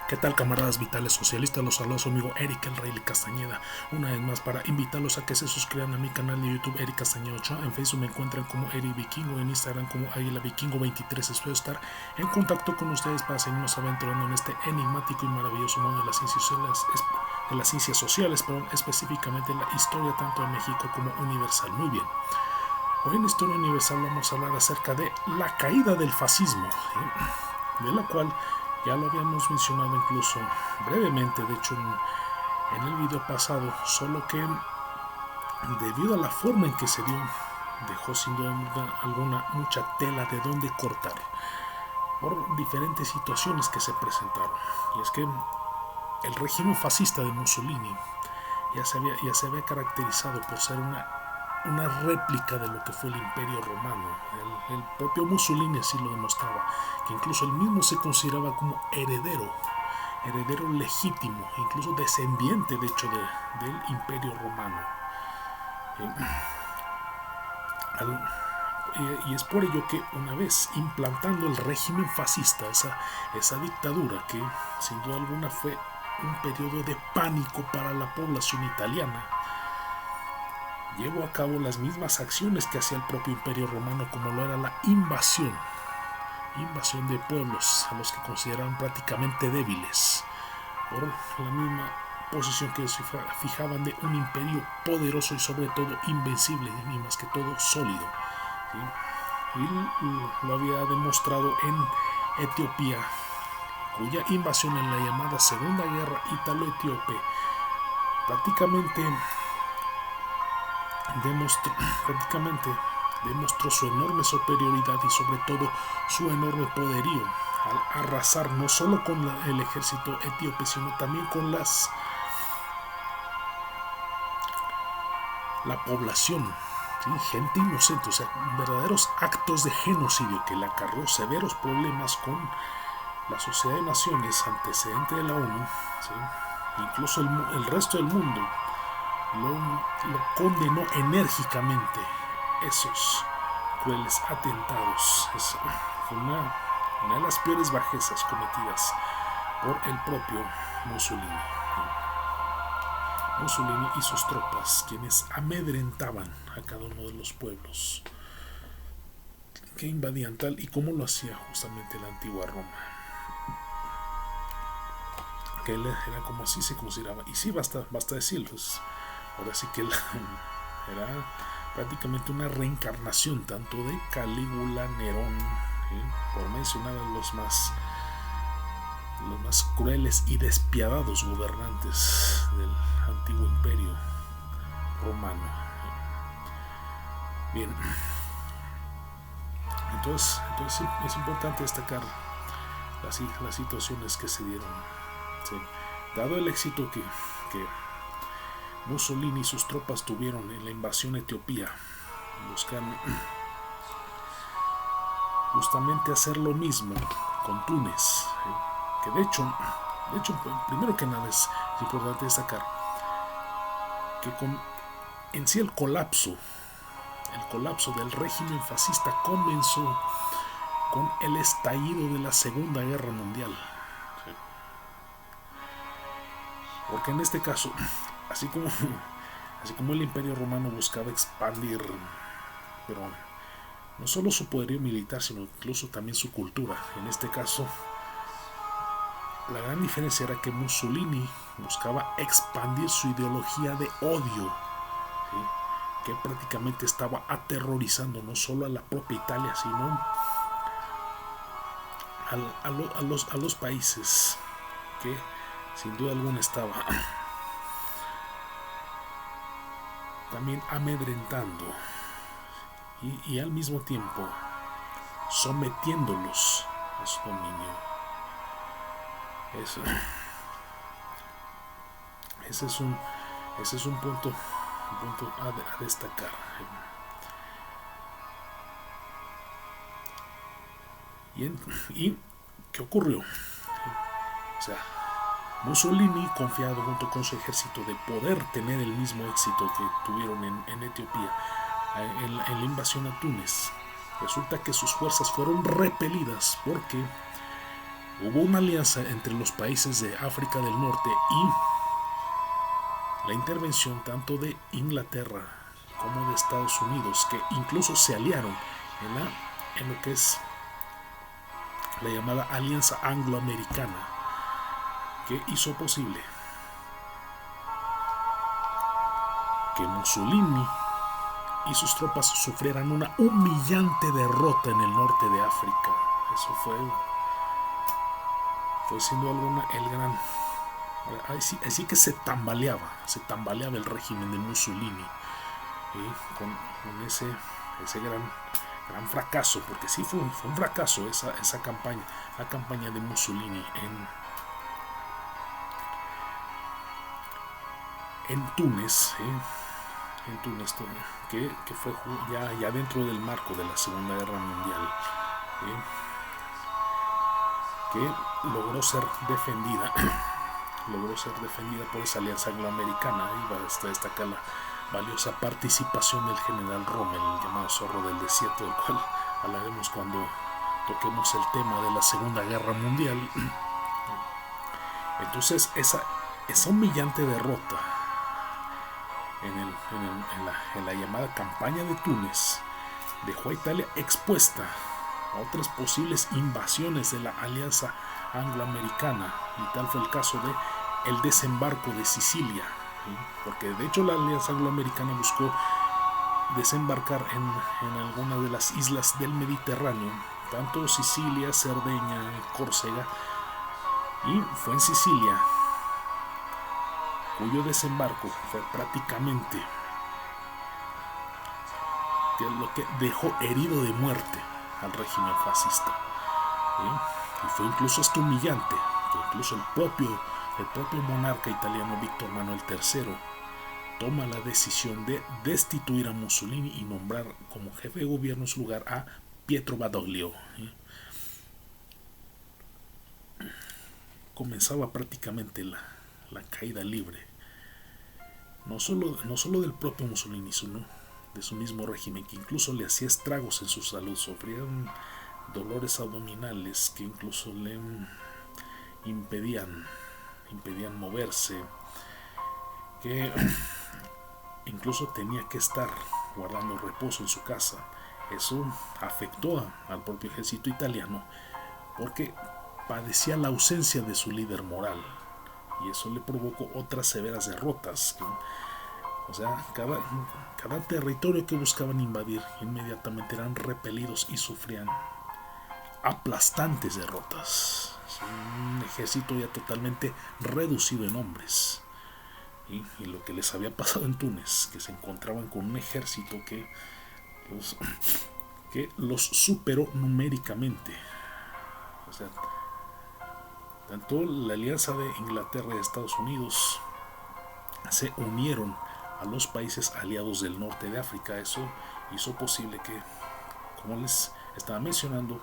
¿Qué tal, camaradas vitales socialistas? Los saluda su amigo Eric el Rey Castañeda, una vez más para invitarlos a que se suscriban a mi canal de YouTube Eric Castañeda 8. En Facebook me encuentran como Eric Vikingo, en Instagram como Águila Vikingo 23. Espero estar en contacto con ustedes para seguirnos aventurando en este enigmático y maravilloso mundo de las ciencias sociales, específicamente la historia tanto de México como universal. Muy bien. Hoy en Historia Universal vamos a hablar acerca de la caída del fascismo, ¿sí? De la cual ya lo habíamos mencionado incluso brevemente, de hecho en el video pasado, solo que debido a la forma en que se dio, dejó sin duda alguna mucha tela de donde cortar por diferentes situaciones que se presentaron. Y es que el régimen fascista de Mussolini ya se había caracterizado por ser una réplica de lo que fue el Imperio Romano. El propio Mussolini así lo demostraba, que incluso él mismo se consideraba como heredero legítimo, incluso descendiente de hecho del Imperio Romano. Y es por ello que una vez implantando el régimen fascista, esa dictadura que sin duda alguna fue un periodo de pánico para la población italiana, llevó a cabo las mismas acciones que hacía el propio Imperio Romano, como lo era la invasión de pueblos a los que consideraban prácticamente débiles, por la misma posición que se fijaban de un imperio poderoso y sobre todo invencible y más que todo sólido, ¿sí? Y lo había demostrado en Etiopía, cuya invasión en la llamada Segunda Guerra Ítalo-Etíope prácticamente demostró su enorme superioridad y sobre todo su enorme poderío al arrasar no solo con el ejército etíope, sino también con la población, ¿sí? Gente inocente, o sea, verdaderos actos de genocidio que le acarreó severos problemas con la Sociedad de Naciones, antecedente de la ONU, ¿sí? Incluso el resto del mundo lo condenó enérgicamente esos crueles atentados. Fue una de las peores bajezas cometidas por el propio Mussolini. Mussolini y sus tropas, quienes amedrentaban a cada uno de los pueblos que invadían, tal y como lo hacía justamente la antigua Roma, que él era como así se consideraba. Y sí, basta decirlo, ahora sí que era prácticamente una reencarnación tanto de Calígula, Nerón, por mencionar a los más crueles y despiadados gobernantes del antiguo imperio romano. Bien, entonces es importante destacar las situaciones que se dieron, ¿sí? Dado el éxito que Mussolini y sus tropas tuvieron en la invasión a Etiopía, buscan justamente hacer lo mismo con Túnez, que de hecho, primero que nada es importante destacar que en sí el colapso del régimen fascista comenzó con el estallido de la Segunda Guerra Mundial, ¿sí? Porque en este caso, así como el Imperio Romano buscaba expandir, pero no solo su poderío militar, sino incluso también su cultura. En este caso, la gran diferencia era que Mussolini buscaba expandir su ideología de odio, ¿sí? Que prácticamente estaba aterrorizando no solo a la propia Italia, sino a los países que sin duda alguna estaba también amedrentando y al mismo tiempo sometiéndolos a su dominio. Ese es un punto a destacar. ¿Y qué ocurrió? O sea, Mussolini, confiado junto con su ejército de poder tener el mismo éxito que tuvieron en Etiopía en la invasión a Túnez, resulta que sus fuerzas fueron repelidas porque hubo una alianza entre los países de África del Norte y la intervención tanto de Inglaterra como de Estados Unidos, que incluso se aliaron en lo que es la llamada Alianza Angloamericana, que hizo posible que Mussolini y sus tropas sufrieran una humillante derrota en el norte de África. Eso fue sin duda alguna el gran... Así que se tambaleaba el régimen de Mussolini, con ese gran fracaso, porque sí fue un fracaso esa campaña, la campaña de Mussolini en Túnez, que fue ya dentro del marco de la Segunda Guerra Mundial, que logró ser defendida por esa alianza angloamericana. Y va a destacar la valiosa participación del general Rommel, el llamado Zorro del Desierto, del cual hablaremos cuando toquemos el tema de la Segunda Guerra Mundial. Entonces esa humillante derrota en la llamada campaña de Túnez dejó a Italia expuesta a otras posibles invasiones de la alianza angloamericana, y tal fue el caso de el desembarco de Sicilia, porque de hecho la alianza angloamericana buscó desembarcar en algunas de las islas del Mediterráneo, tanto Sicilia, Cerdeña, Córcega, y fue en Sicilia cuyo desembarco fue prácticamente lo que dejó herido de muerte al régimen fascista. Y fue incluso hasta humillante que incluso el propio monarca italiano Víctor Manuel III toma la decisión de destituir a Mussolini y nombrar como jefe de gobierno en su lugar a Pietro Badoglio. Comenzaba prácticamente la caída libre, no solo del propio Mussolini, sino de su mismo régimen, que incluso le hacía estragos en su salud. Sufrían dolores abdominales que incluso le impedían moverse, que incluso tenía que estar guardando reposo en su casa. Eso afectó al propio ejército italiano, porque padecía la ausencia de su líder moral, y eso le provocó otras severas derrotas. O sea, cada territorio que buscaban invadir inmediatamente eran repelidos y sufrían aplastantes derrotas. Un ejército ya totalmente reducido en hombres. Y lo que les había pasado en Túnez, que se encontraban con un ejército que los superó numéricamente. O sea, tanto la alianza de Inglaterra y Estados Unidos se unieron a los países aliados del norte de África. Eso hizo posible que, como les estaba mencionando,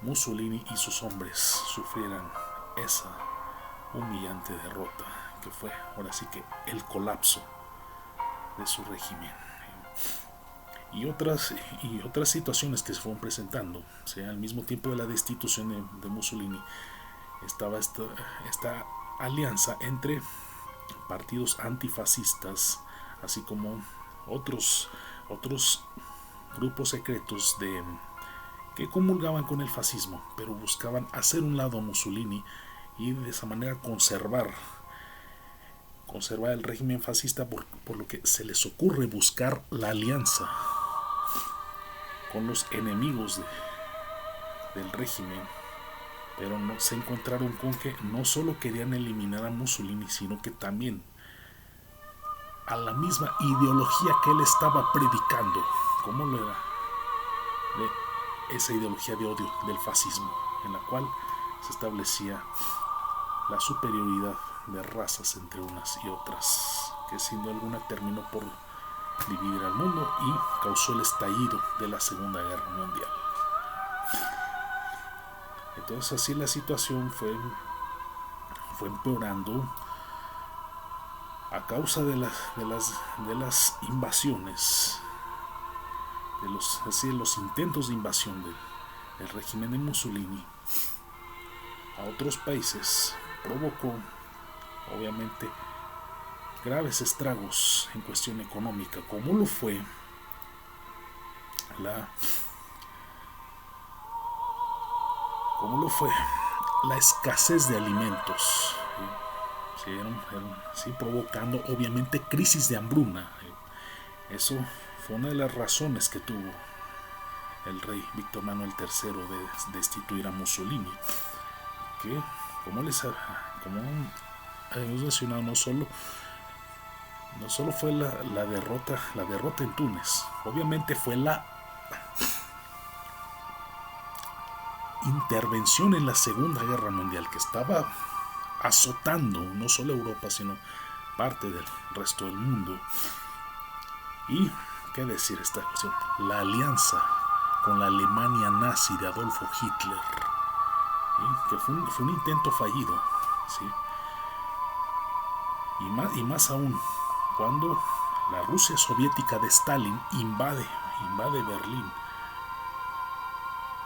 Mussolini y sus hombres sufrieran esa humillante derrota, que fue ahora sí que el colapso de su régimen. Y otras situaciones que se fueron presentando. O sea, al mismo tiempo de la destitución de Mussolini, estaba esta alianza entre partidos antifascistas, así como otros grupos secretos que comulgaban con el fascismo, pero buscaban hacer un lado a Mussolini y de esa manera conservar el régimen fascista, por lo que se les ocurre buscar la alianza con los enemigos del régimen. Pero no se encontraron con que no solo querían eliminar a Mussolini, sino que también a la misma ideología que él estaba predicando. ¿Cómo lo era? De esa ideología de odio del fascismo, en la cual se establecía la superioridad de razas entre unas y otras, que sin duda alguna terminó por dividir al mundo y causó el estallido de la Segunda Guerra Mundial. Entonces así la situación fue empeorando a causa de las invasiones, de los intentos de invasión del régimen de Mussolini. otros países provocó, obviamente, graves estragos en cuestión económica, como lo fue la escasez de alimentos, ¿sí? Provocando obviamente crisis de hambruna. Eso fue una de las razones que tuvo el rey Víctor Manuel III de destituir a Mussolini, que como hemos mencionado, no solo fue la derrota en Túnez, obviamente fue la intervención en la Segunda Guerra Mundial, que estaba azotando no solo Europa, sino parte del resto del mundo. Y qué decir esta cuestión, la alianza con la Alemania nazi de Adolfo Hitler, ¿sí? Que fue un intento fallido, ¿sí? Y más aún cuando la Rusia soviética de Stalin invade Berlín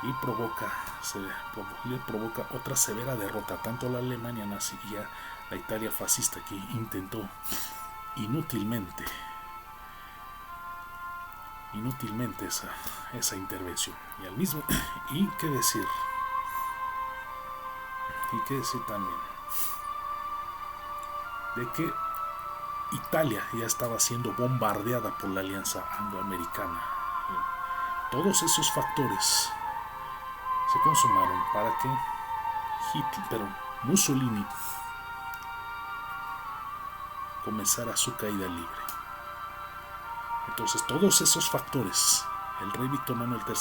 y le provoca otra severa derrota tanto a la Alemania nazi y a la Italia fascista, que intentó inútilmente esa intervención. Y qué decir también de que Italia ya estaba siendo bombardeada por la alianza angloamericana. Todos esos factores se consumaron para que Mussolini comenzara su caída libre. Entonces todos esos factores el rey Víctor Manuel III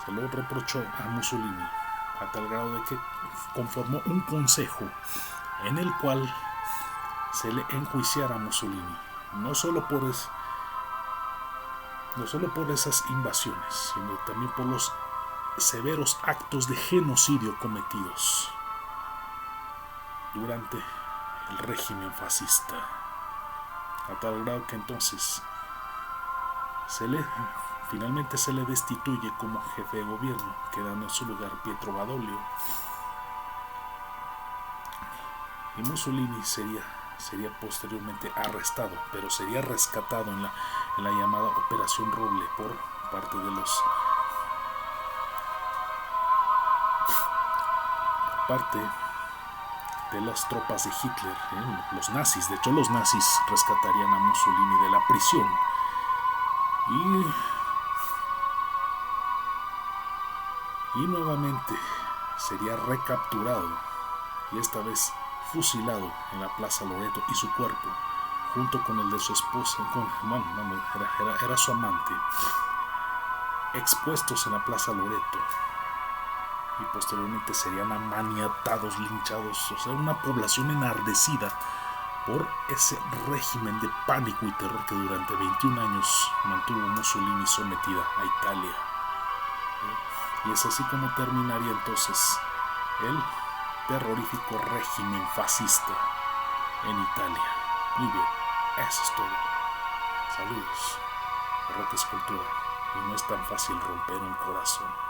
se lo reprochó a Mussolini, a tal grado de que conformó un consejo en el cual se le enjuiciara a Mussolini, no solo por esas invasiones, sino también por los severos actos de genocidio cometidos durante el régimen fascista, a tal grado que entonces finalmente se le destituye como jefe de gobierno, quedando en su lugar Pietro Badoglio, y Mussolini sería posteriormente arrestado, pero sería rescatado en la llamada Operación Roble por parte de las tropas de Hitler, los nazis. De hecho, los nazis rescatarían a Mussolini de la prisión y nuevamente sería recapturado y esta vez fusilado en la Plaza Loreto, y su cuerpo, junto con el de su esposa, era su amante, expuestos en la Plaza Loreto, y posteriormente serían amaniatados, linchados, o sea, una población enardecida por ese régimen de pánico y terror que durante 21 años mantuvo Mussolini sometida a Italia. Y es así como terminaría entonces el terrorífico régimen fascista en Italia. Muy bien, eso es todo. Saludos. Rock es cultura y no es tan fácil romper un corazón.